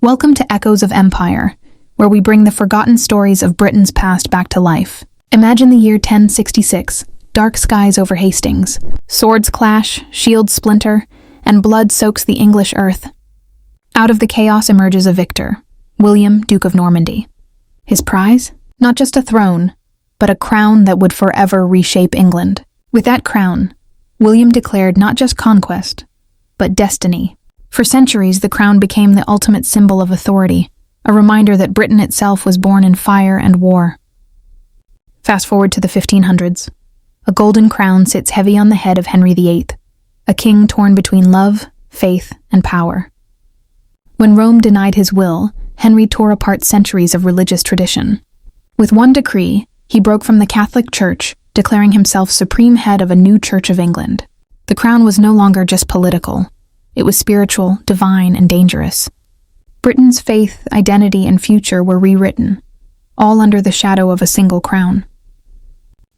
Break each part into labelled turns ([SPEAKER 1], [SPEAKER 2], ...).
[SPEAKER 1] Welcome to Echoes of Empire, where we bring the forgotten stories of Britain's past back to life. Imagine the year 1066, dark skies over Hastings. Swords clash, shields splinter, and blood soaks the English earth. Out of the chaos emerges a victor, William, Duke of Normandy. His prize? Not just a throne, but a crown that would forever reshape England. With that crown, William declared not just conquest, but destiny. For centuries, the crown became the ultimate symbol of authority, a reminder that Britain itself was born in fire and war. Fast forward to the 1500s. A golden crown sits heavy on the head of Henry VIII, a king torn between love, faith, and power. When Rome denied his will, Henry tore apart centuries of religious tradition. With one decree, he broke from the Catholic Church, declaring himself supreme head of a new Church of England. The crown was no longer just political. It was spiritual, divine, and dangerous. Britain's faith, identity, and future were rewritten, all under the shadow of a single crown.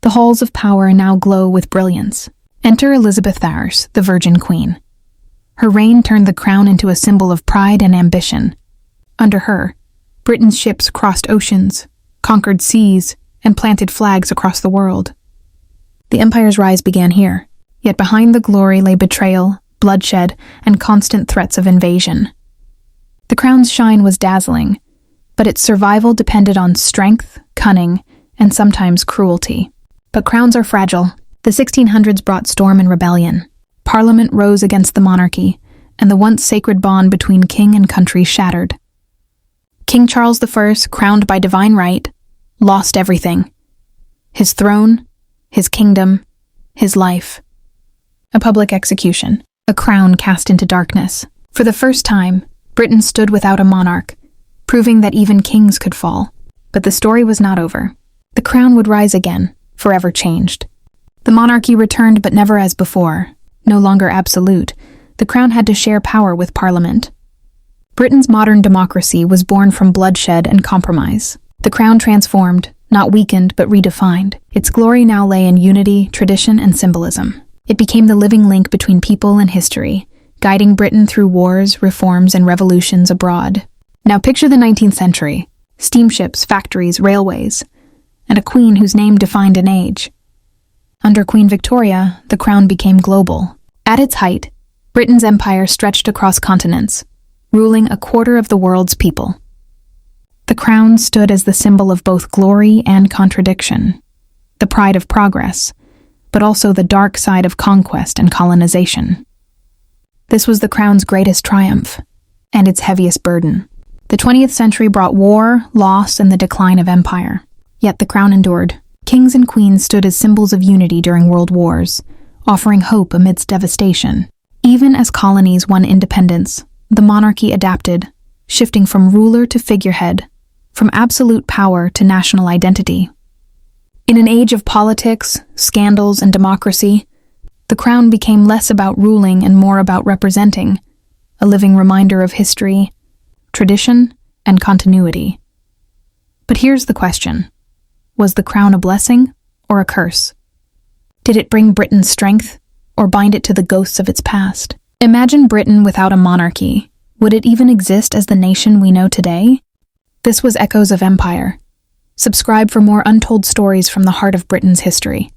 [SPEAKER 1] The halls of power now glow with brilliance. Enter ElizabethI, the Virgin Queen. Her reign turned the crown into a symbol of pride and ambition. Under her, Britain's ships crossed oceans, conquered seas, and planted flags across the world. The empire's rise began here, yet behind the glory lay betrayal, bloodshed, and constant threats of invasion. The crown's shine was dazzling, but its survival depended on strength, cunning, and sometimes cruelty. But crowns are fragile. The 1600s brought storm and rebellion. Parliament rose against the monarchy, and the once sacred bond between king and country shattered. King Charles I, crowned by divine right, lost everything. His throne, his kingdom, his life. A public execution. A crown cast into darkness. For the first time, Britain stood without a monarch, proving that even kings could fall. But the story was not over. The crown would rise again, forever changed. The monarchy returned, but never as before. No longer absolute, the crown had to share power with Parliament. Britain's modern democracy was born from bloodshed and compromise. The crown transformed, not weakened, but redefined. Its glory now lay in unity, tradition, and symbolism. It became the living link between people and history, guiding Britain through wars, reforms, and revolutions abroad. Now picture the 19th century. Steamships, factories, railways, and a queen whose name defined an age. Under Queen Victoria, the crown became global. At its height, Britain's empire stretched across continents, ruling a quarter of the world's people. The crown stood as the symbol of both glory and contradiction, the pride of progress, but also the dark side of conquest and colonization. This was the crown's greatest triumph, and its heaviest burden. The 20th century brought war, loss, and the decline of empire. Yet the crown endured. Kings and queens stood as symbols of unity during world wars, offering hope amidst devastation. Even as colonies won independence, the monarchy adapted, shifting from ruler to figurehead, from absolute power to national identity. In an age of politics, scandals, and democracy, the crown became less about ruling and more about representing, a living reminder of history, tradition, and continuity. But here's the question. Was the crown a blessing or a curse? Did it bring Britain strength or bind it to the ghosts of its past? Imagine Britain without a monarchy. Would it even exist as the nation we know today? This was Echoes of Empire. Subscribe for more untold stories from the heart of Britain's history.